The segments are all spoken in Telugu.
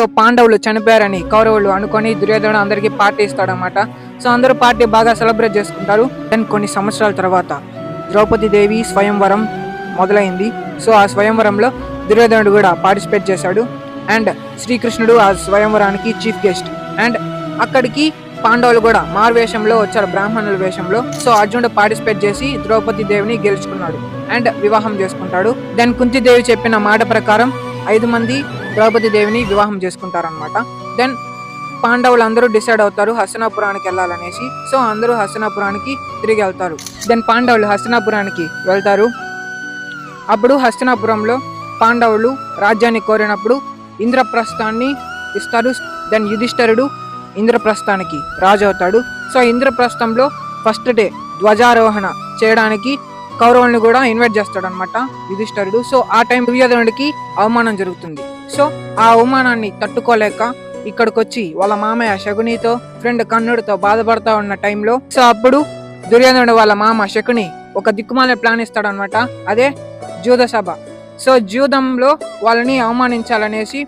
సో పాండవులు చనిపోయారని కౌరవులు అనుకొని దుర్యోధనుడు అందరికీ పార్టీ ఇస్తాడనమాట. సో అందరూ పార్టీ బాగా సెలబ్రేట్ చేసుకుంటారు. దెన్ కొన్ని సంవత్సరాల తర్వాత ద్రౌపది దేవి స్వయంవరం మొదలైంది. సో ఆ స్వయంవరంలో దుర్యోధనుడు కూడా పార్టిసిపేట్ చేశాడు. అండ్ శ్రీకృష్ణుడు ఆ స్వయంవరానికి చీఫ్ గెస్ట్. అండ్ అక్కడికి పాండవులు కూడా మారువేషంలో వచ్చారు, బ్రాహ్మణుల వేషంలో. సో అర్జునుడు పార్టిసిపేట్ చేసి ద్రౌపది దేవిని గెలుచుకున్నాడు అండ్ వివాహం చేసుకుంటాడు. దెన్ కుంతిదేవి చెప్పిన మాట ప్రకారం 5 మంది ద్రౌపది దేవిని వివాహం చేసుకుంటారనమాట. దెన్ పాండవులందరూ డిసైడ్ అవుతారు హస్తినాపురానికి వెళ్ళాలనేసి. సో అందరూ హస్తినాపురానికి తిరిగి వెళ్తారు. దెన్ పాండవులు హస్తినాపురానికి వెళ్తారు. అప్పుడు హస్తినాపురంలో పాండవులు రాజ్యాన్ని కోరినప్పుడు ఇంద్రప్రస్థాన్ని ఇస్తారు. దెన్ యుధిష్ఠిరుడు ఇంద్రప్రస్థానికి రాజు అవుతాడు. సో ఇంద్రప్రస్థంలో ఫస్ట్ డే ధ్వజారోహణ చేయడానికి కౌరవుల్ని కూడా ఇన్వైట్ చేస్తాడు అనమాట యుధిష్ఠిరుడు. సో ఆ టైం దుర్యోధనుడికి అవమానం జరుగుతుంది. సో ఆ అవమానాన్ని తట్టుకోలేక ఇక్కడికి వచ్చి వాళ్ళ మామయ్య శకునితో ఫ్రెండ్ కర్ణుడితో బాధపడతా ఉన్న టైంలో సో అప్పుడు దుర్యోధనుడు వాళ్ళ మామ శకుని ఒక దిక్కుమాల ప్లాన్ ఇస్తాడు అనమాట. అదే జూద సభ. సో జూదంలో వాళ్ళని అవమానించాలనేసి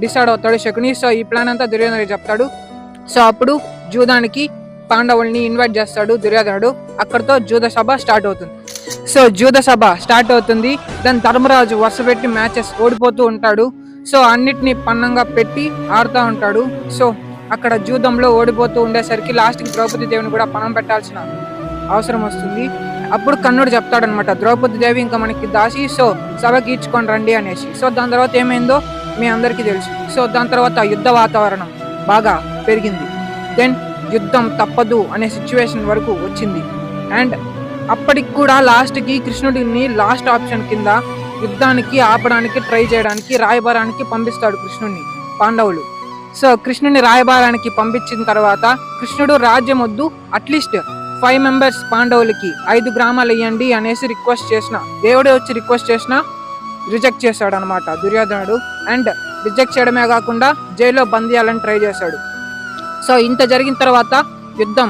డిసైడ్ అవుతాడు శకుని. సో ఈ ప్లాన్ అంతా దుర్యోధనుడికి చెప్తాడు. సో అప్పుడు జూదానికి పాండవుల్ని ఇన్వైట్ చేస్తాడు దుర్యోధనుడు. అక్కడితో జూద సభ స్టార్ట్ అవుతుంది. సో జూద సభ స్టార్ట్ అవుతుంది. దాని ధర్మరాజు వరుస పెట్టి మ్యాచెస్ ఓడిపోతూ ఉంటాడు. సో అన్నిటినీ పన్నంగా పెట్టి ఆడుతూ ఉంటాడు. సో అక్కడ జూదంలో ఓడిపోతూ ఉండేసరికి లాస్ట్కి ద్రౌపది దేవిని కూడా పణం పెట్టాల్సిన అవసరం వస్తుంది. అప్పుడు కర్ణుడు చెప్తాడనమాట, ద్రౌపది దేవి ఇంకా మనకి దాసి, సో సభకి ఇచ్చుకొని రండి అనేసి. సో దాని తర్వాత ఏమైందో మీ అందరికీ తెలుసు. సో దాని తర్వాత యుద్ధ వాతావరణం బాగా పెరిగింది. దెన్ యుద్ధం తప్పదు అనే సిచ్యువేషన్ వరకు వచ్చింది. అండ్ అప్పటికి కూడా లాస్ట్కి కృష్ణుడిని లాస్ట్ ఆప్షన్ కింద యుద్ధానికి ఆపడానికి ట్రై చేయడానికి రాయబారానికి పంపిస్తాడు కృష్ణుడిని పాండవులు. సో కృష్ణుడిని రాయబారానికి పంపించిన తర్వాత కృష్ణుడు రాజ్యం వద్దు, అట్లీస్ట్ 5 మెంబర్స్ పాండవులకి 5 గ్రామాలు ఇవ్వండి అనేసి రిక్వెస్ట్ చేసిన, దేవుడే వచ్చి రిక్వెస్ట్ చేసినా రిజెక్ట్ చేశాడు అనమాట దుర్యోధనుడు. అండ్ రిజెక్ట్ చేయడమే కాకుండా జైల్లో బందీయాలని ట్రై చేశాడు. సో ఇంత జరిగిన తర్వాత యుద్ధం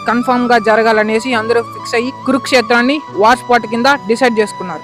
కన్ఫామ్ గా జరగాలనేసి అందరూ ఫిక్స్ అయ్యి కురుక్షేత్రాన్ని వార్ స్పాట్ కింద డిసైడ్ చేసుకున్నారు.